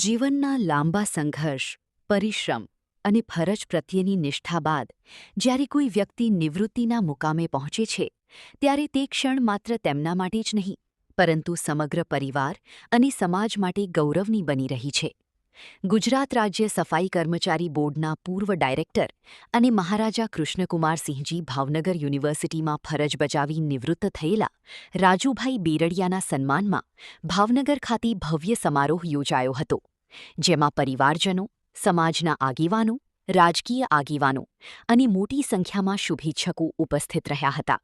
જીવનના લાંબા સંઘર્ષ, પરિશ્રમ અને ફરજ પ્રત્યેની નિષ્ઠા બાદ જ્યારે કોઈ વ્યક્તિ નિવૃત્તિના મુકામે પહોંચે છે, ત્યારે તે ક્ષણ માત્ર તેમના માટે જ નહીં, પરંતુ સમગ્ર પરિવાર અને સમાજ માટે ગૌરવની બની રહી છે. ગુજરાત રાજ્ય સફાઈ કર્મચારી બોર્ડના પૂર્વ ડાયરેક્ટર અને મહારાજા કૃષ્ણકુમારસિંહજી ભાવનગર યુનિવર્સિટીમાં ફરજ બજાવી નિવૃત્ત થયેલા રાજુભાઈ બેરડિયાના સન્માનમાં ભાવનગર ખાતે ભવ્ય સમારોહ યોજાયો હતો, જેમાં પરિવારજનો, સમાજના આગેવાનો, રાજકીય આગેવાનો અને મોટી સંખ્યામાં શુભેચ્છકો ઉપસ્થિત રહ્યા હતા.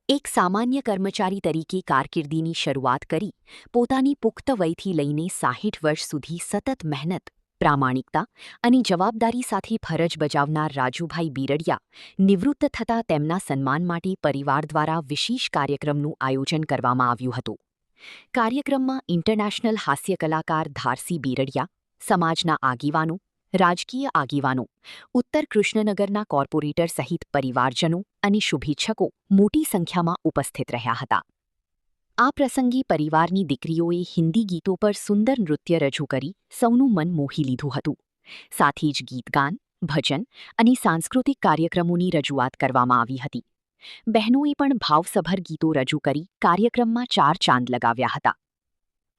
એક સામાન્ય કર્મચારી તરીકે કારકિર્દીની શરૂઆત કરી પોતાની પુખ્ત વયથી લઈને 60 વર્ષ સુધી સતત મહેનત, પ્રામાણિકતા અને જવાબદારી સાથે ફરજ બજાવનાર રાજુભાઈ બેરડિયા નિવૃત્ત થતાં તેમના સન્માન માટે પરિવાર દ્વારા વિશેષ કાર્યક્રમનું આયોજન કરવામાં આવ્યું હતું. કાર્યક્રમમાં ઇન્ટરનેશનલ હાસ્ય કલાકાર ધારસી બેરડિયા, સમાજના આગેવાનો, રાજકીય આગેવાનો, ઉત્તર કૃષ્ણનગરના કોર્પોરેટર સહિત પરિવારજનો અને શુભેચ્છકો મોટી સંખ્યામાં ઉપસ્થિત રહ્યા હતા. આ પ્રસંગે પરિવારની દીકરીઓએ હિન્દી ગીતો પર સુંદર નૃત્ય રજૂ કરી સૌનું મન મોહી લીધું હતું. સાથે જ ગીતગાન, ભજન અને સાંસ્કૃતિક કાર્યક્રમોની રજૂઆત કરવામાં આવી હતી. બહેનોએ પણ ભાવસભર ગીતો રજૂ કરી કાર્યક્રમમાં 4 ચાંદ લગાવ્યા હતા.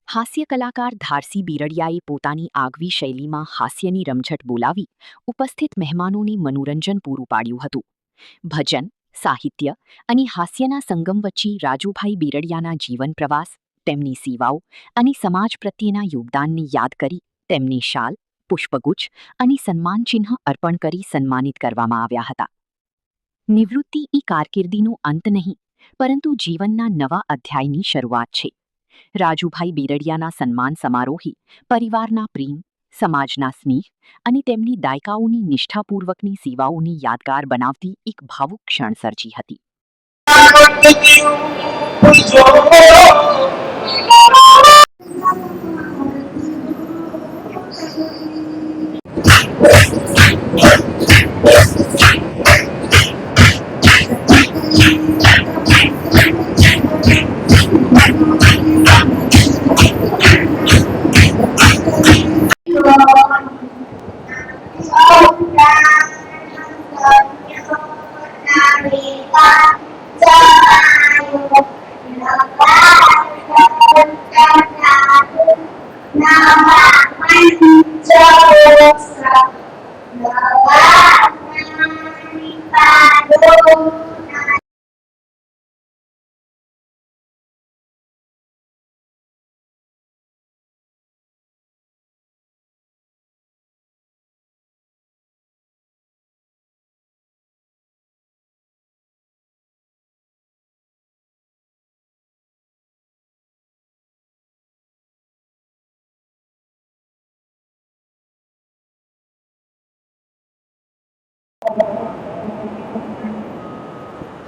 હાસ્ય કલાકાર ધારસી બેરડિયાએ પોતાની આગવી શૈલીમાં હાસ્યની રમઝટ બોલાવી ઉપસ્થિત મહેમાનોને મનોરંજન પૂરું પાડ્યું હતું. ભજન, સાહિત્ય અને હાસ્યના સંગમ વચ્ચે રાજુભાઈ બેરડિયાના જીવન પ્રવાસ, તેમની સેવાઓ અને સમાજ પ્રત્યેના યોગદાનને યાદ કરી તેમને શાલ, પુષ્પગુચ્છ અને સન્માનચિહ્ન અર્પણ કરી સન્માનિત કરવામાં આવ્યા હતા. નિવૃત્તિ એ કારકિર્દીનો અંત નહીં, પરંતુ જીવનના નવા અધ્યાયની શરૂઆત છે. રાજુભાઈ બેરડિયાના સન્માન સમારોહે પરિવારના પ્રેમ, સમાજના સ્નેહ અને તેમની દાયકાઓની નિષ્ઠાપૂર્વકની સેવાઓને યાદગાર બનાવતી એક ભાવુક ક્ષણ સર્જી હતી.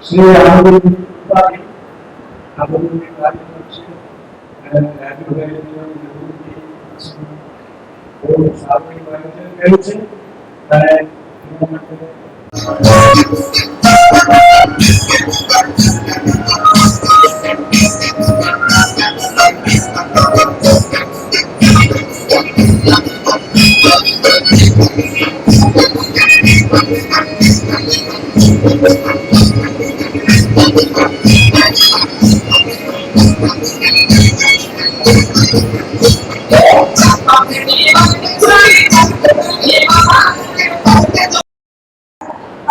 શ્રી રામગુરુ આ બધું કાર્યક્રમ છે અને રાજુભાઈ બહુ સારું આયોજન કર્યું છે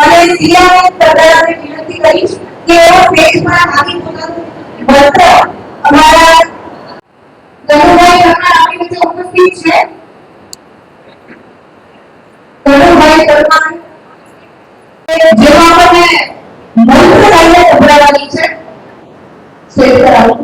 અને સીઆરએસ પ્રધાનને વિનંતી કરીશ કે એઓ સ્ટેજમાં આવી પોતાનું મંત્ર અમારા ધનુભાઈ હમણાં આપણી વચ્ચે ઉપસ્થિત છે. ધનુભાઈ પરમાર જેમાં આપણને મંત્ર ગાઈને સંભળાવવાની છે. સ્ટેજ પર આવો.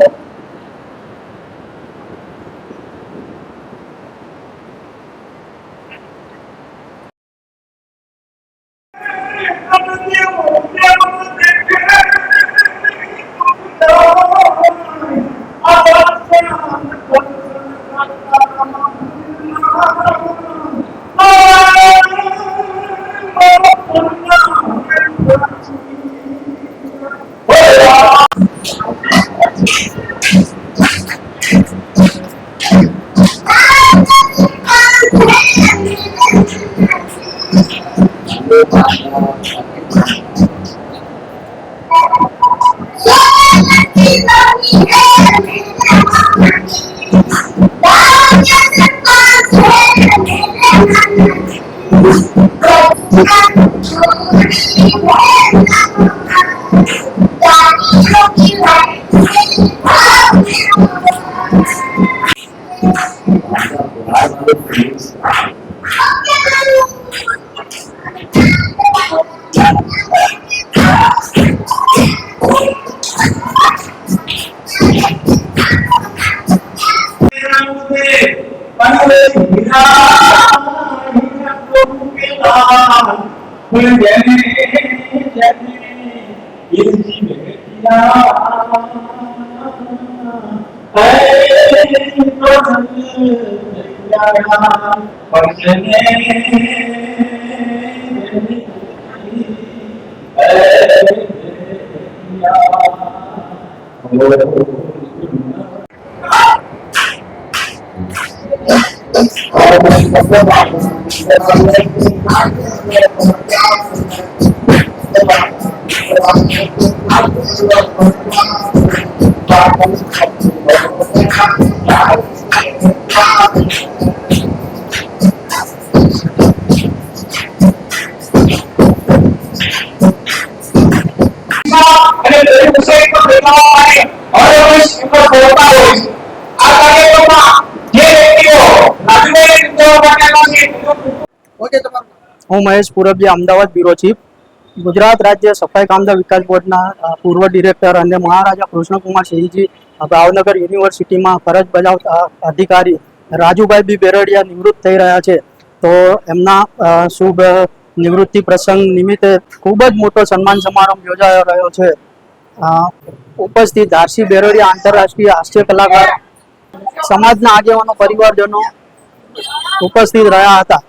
અને દરેક વિષય પર બેઠાવા માટે અવશ્ય શિક્ષકો બોલતા હોય છે. આ કાર્યક્રમમાં જે વ્યક્તિઓ રાજુભાઈ વિદ્યાઓ માટેનો છે હું મહેશ પુરબિયા, અમદાવાદ બ્યુરો ચીફ, ગુજરાત રાજ્ય સફાઈ કામદાર વિકાસ બોર્ડના પૂર્વ ડિરેક્ટર અને મહારાજા કૃષ્ણકુમાર સિંહજી ભાવનગર યુનિવર્સિટીમાં ફરજ બજાવતા અધિકારી રાજુભાઈ બી બેરડિયા નિવૃત્ત થઈ રહ્યા છે. તો એમના શુભ નિવૃત્તિ પ્રસંગ નિમિત્તે ખૂબ જ મોટો સન્માન સમારંભ યોજાઈ રહ્યો છે. ઉપસ્થિત ધારસી બેરડિયા આંતરરાષ્ટ્રીય હાસ્ય કલાકાર, સમાજના આગેવાનો, પરિવારજનો ઉપસ્થિત રહ્યા હતા.